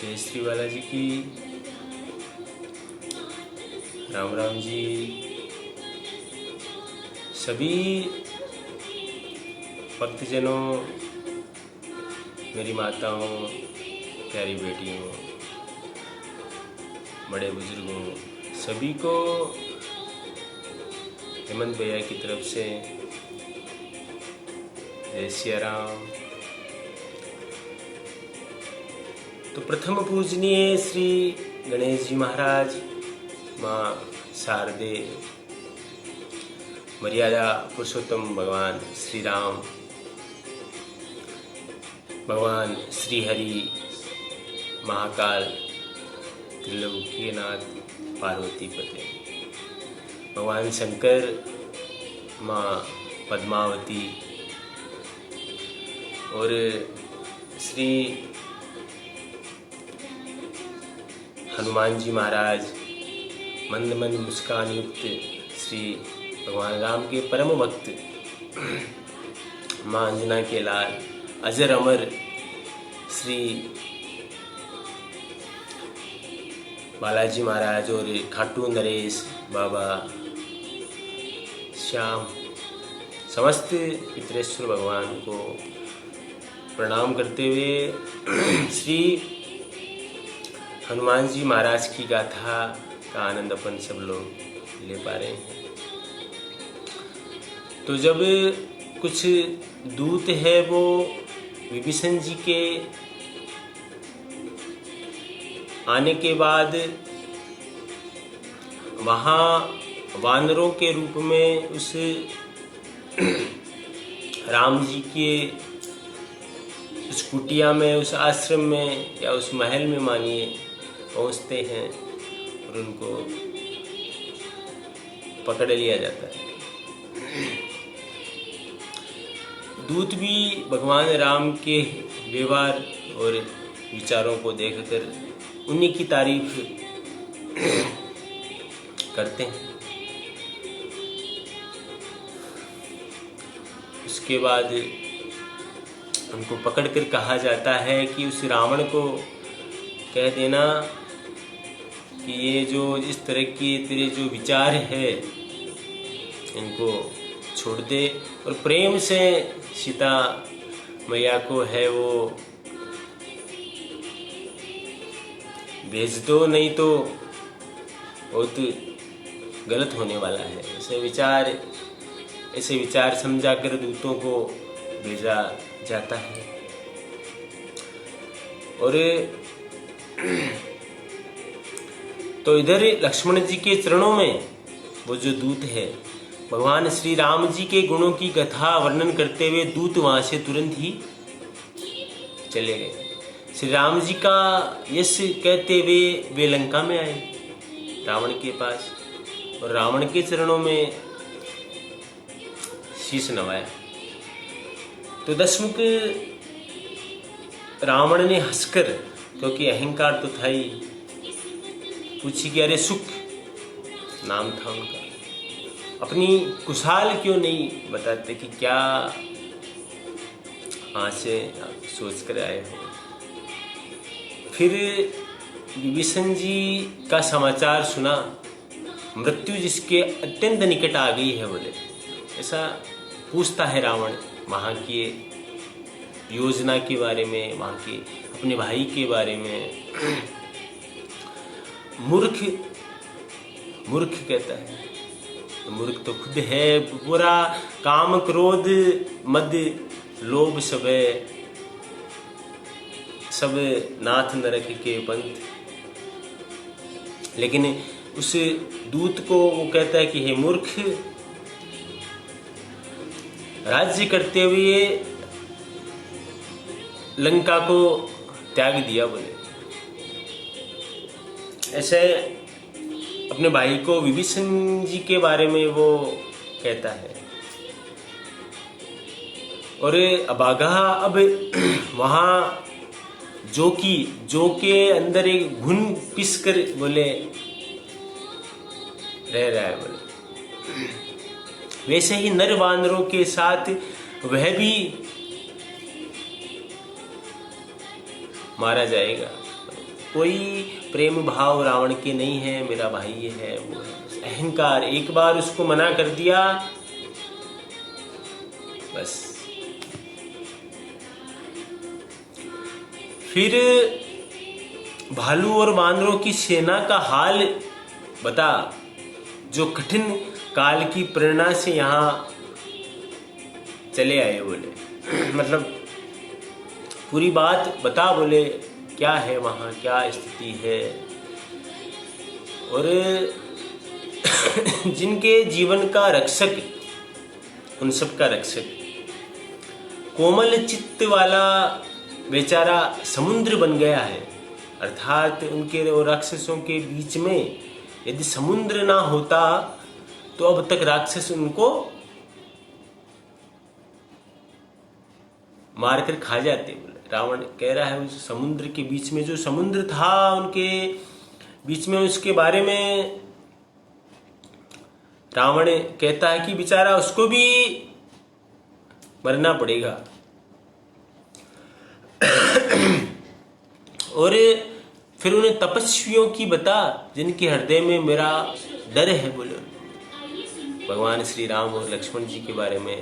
जय श्री बालाजी की। राम राम जी। सभी भक्तजनों, मेरी माताओं, प्यारी बेटियों, बड़े बुजुर्गों, सभी को हेमंत भैया की तरफ से जय सिया राम। तो प्रथम पूजनीय श्री गणेश जी महाराज, माँ शारदे, मर्यादा पुरुषोत्तम भगवान श्री राम, भगवान श्री हरि, महाकाल, त्रिलोकीनाथ, पार्वती पते, भगवान शंकर, माँ पद्मावती और श्री हनुमान जी महाराज, मंद मंद मुस्कान युक्त श्री भगवान राम के परम भक्त, माँ अंजना के लाल, अजर अमर श्री बालाजी महाराज और खाटू नरेश बाबा, श्याम, समस्त पितरेश्वर भगवान को प्रणाम करते हुए श्री हनुमान जी महाराज की गाथा का आनंद अपन सब लोग ले पा रहे हैं। तो जब कुछ दूत है वो विभीषण जी के आने के बाद वहाँ वानरों के रूप में उस राम जी के उस कुटिया में, उस आश्रम में या उस महल में मानिए पहुंचते हैं और उनको पकड़ लिया जाता है। दूत भी भगवान राम के व्यवहार और विचारों को देखकर उन्हीं की तारीफ करते हैं। उसके बाद उनको पकड़कर कहा जाता है कि उस रावण को कह देना कि ये जो इस तरह के तेरे जो विचार है इनको छोड़ दे और प्रेम से सीता मैया को है वो भेज दो, नहीं तो बहुत गलत होने वाला है। ऐसे विचार समझाकर दूतों को भेजा जाता है। और तो इधर लक्ष्मण जी के चरणों में वो जो दूत है, भगवान श्री राम जी के गुणों की कथा वर्णन करते हुए दूत वहां से तुरंत ही चले गए। श्री राम जी का यश कहते हुए वे लंका में आए रावण के पास और रावण के चरणों में शीश नवाया। तो दशमुख रावण ने हंसकर, क्योंकि अहंकार तो था ही, पूछी कि अरे सुख नाम था उनका, अपनी कुशाल क्यों नहीं बताते कि क्या हाँ से सोच कर आए हो। फिर विभीषण जी का समाचार सुना, मृत्यु जिसके अत्यंत निकट आ गई है बोले, ऐसा पूछता है रावण वहाँ की योजना के बारे में, वहाँ के अपने भाई के बारे में। मूर्ख कहता है, तो मूर्ख तो खुद है, पूरा काम क्रोध मद लोभ सब नाथ नरक के पंथ। लेकिन उस दूत को वो कहता है कि हे मूर्ख, राज्य करते हुए लंका को त्याग दिया बोले। ऐसे अपने भाई को विभीषण जी के बारे में वो कहता है। और अभागा अब वहाँ जो के अंदर एक घुन पिस कर बोले रह रहा है बोले, वैसे ही नर वानरों के साथ वह भी मारा जाएगा। कोई प्रेम भाव रावण के नहीं है, मेरा भाई ये है वो है। अहंकार, एक बार उसको मना कर दिया बस। फिर भालू और बानरों की सेना का हाल बता, जो कठिन काल की प्रेरणा से यहाँ चले आए बोले। मतलब पूरी बात बता बोले, क्या है वहाँ, क्या स्थिति है। और जिनके जीवन का रक्षक, उन सब का रक्षक कोमल चित्त वाला बेचारा समुद्र बन गया है। अर्थात उनके और राक्षसों के बीच में यदि समुद्र ना होता तो अब तक राक्षस उनको मारकर खा जाते। रावण कह रहा है उस समुद्र के बीच में, जो समुद्र था उनके बीच में, उसके बारे में रावण कहता है कि बेचारा उसको भी मरना पड़ेगा। और फिर उन्हें तपस्वियों की बता, जिनके हृदय में मेरा डर है बोले। भगवान श्री राम और लक्ष्मण जी के बारे में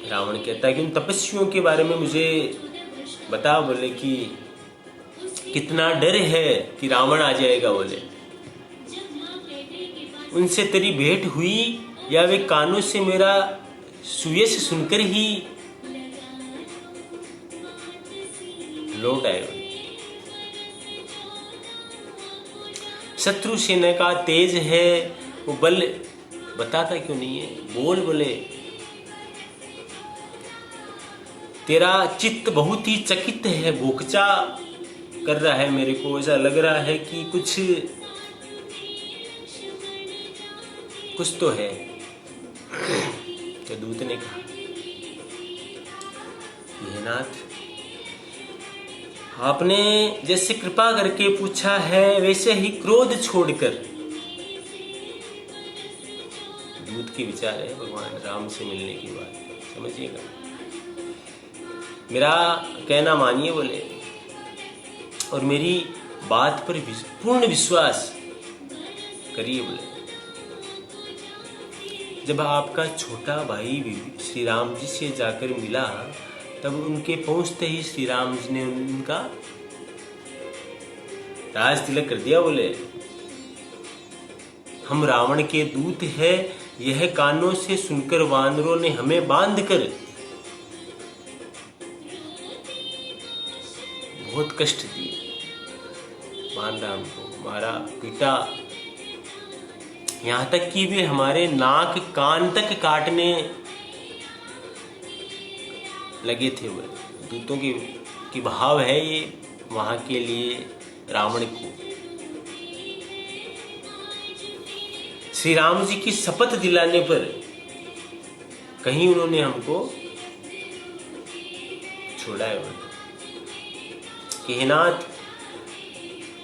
रावण कहता है कि उन तपस्वियों के बारे में मुझे बता बोले, कि कितना डर है कि रावण आ जाएगा बोले। उनसे तेरी भेंट हुई या वे कानों से मेरा सुयश सुनकर ही लौट आए। शत्रु सेना का तेज है वो बल बताता क्यों नहीं है, बोल बोले। तेरा चित्त बहुत ही चकित है, भोकचा कर रहा है, मेरे को ऐसा लग रहा है कि कुछ तो है। तो दूत ने कहा, ये नाथ, आपने जैसे कृपा करके पूछा है वैसे ही क्रोध छोड़कर। दूत के विचार है भगवान राम से मिलने की बात, समझिएगा। मेरा कहना मानिए बोले, और मेरी बात पर पूर्ण विश्वास करिए बोले। जब आपका छोटा भाई श्री राम जी से जाकर मिला, तब उनके पहुंचते ही श्री राम जी ने उनका राज तिलक कर दिया बोले। हम रावण के दूत हैं, यह कानों से सुनकर वानरों ने हमें बांधकर बहुत कष्ट दिए, बांधा हमको, मारा, पीटा, यहां तक कि वे हमारे नाक कान तक काटने लगे थे। वो दूतों की भाव है ये वहां के लिए रावण को। श्री राम जी की शपथ दिलाने पर कहीं उन्होंने हमको छोड़ा है। कि हे नाथ,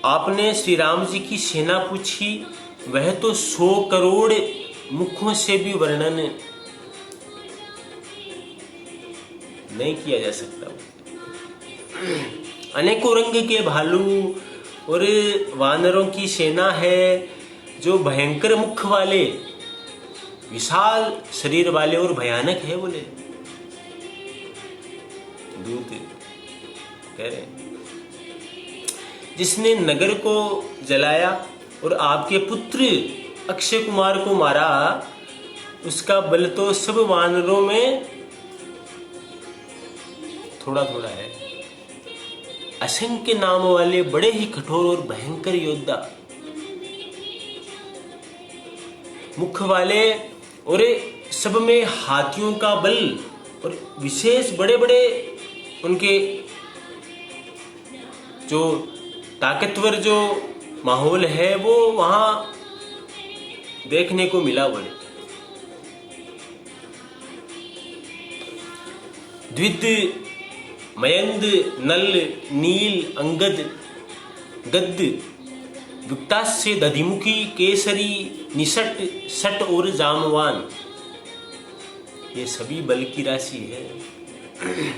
आपने श्री राम जी की सेना पूछी, वह तो 100 करोड़ मुखों से भी वर्णन नहीं किया जा सकता। अनेकों रंग के भालू और वानरों की सेना है, जो भयंकर मुख वाले, विशाल शरीर वाले और भयानक है बोले। दूत कह रहे हैं, जिसने नगर को जलाया और आपके पुत्र अक्षय कुमार को मारा, उसका बल तो सब वानरों में थोड़ा थोड़ा है। असंख्य नाम वाले बड़े ही कठोर और भयंकर योद्धा, मुख वाले, और सब में हाथियों का बल, और विशेष बड़े बड़े उनके जो ताकतवर जो माहौल है वो वहां देखने को मिला बोले। द्विद, मयंद, नल, नील, अंगद, गद्द, गुप्तास्य, दधिमुखी, केसरी, निषट, सट और जामवान, ये सभी बल की राशि है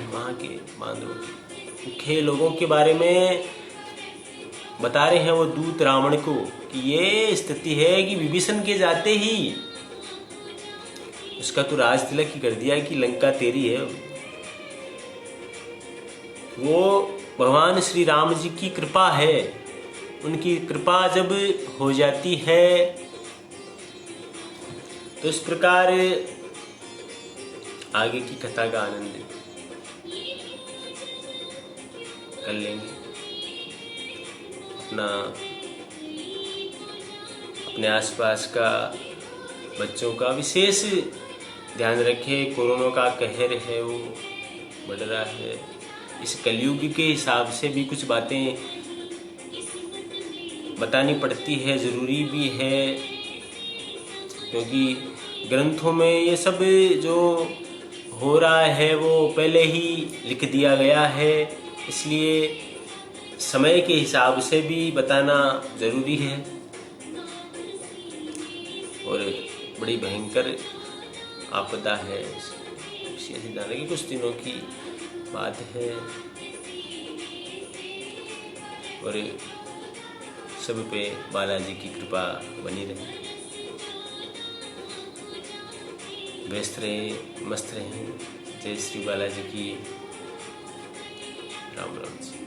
वहां के बांदरों की। मुख्य लोगों के बारे में बता रहे हैं वो दूत रावण को कि ये स्थिति है कि विभीषण के जाते ही उसका तो राज तिलक ही कर दिया कि लंका तेरी है। वो भगवान श्री राम जी की कृपा है, उनकी कृपा जब हो जाती है तो इस प्रकार आगे की कथा का आनंद कर लेंगे। अपने आसपास का बच्चों का विशेष ध्यान रखें। कोरोना का कहर है वो बढ़ रहा है। इस कलयुग के हिसाब से भी कुछ बातें बतानी पड़ती है, ज़रूरी भी है, क्योंकि ग्रंथों में ये सब जो हो रहा है वो पहले ही लिख दिया गया है, इसलिए समय के हिसाब से भी बताना ज़रूरी है। और बड़ी भयंकर आपदा है, ऐसे जाने की कुछ दिनों की बात है। और सब पे बालाजी की कृपा बनी रहे। व्यस्त रहे, मस्त रहे। जय श्री बालाजी की। राम राम जी।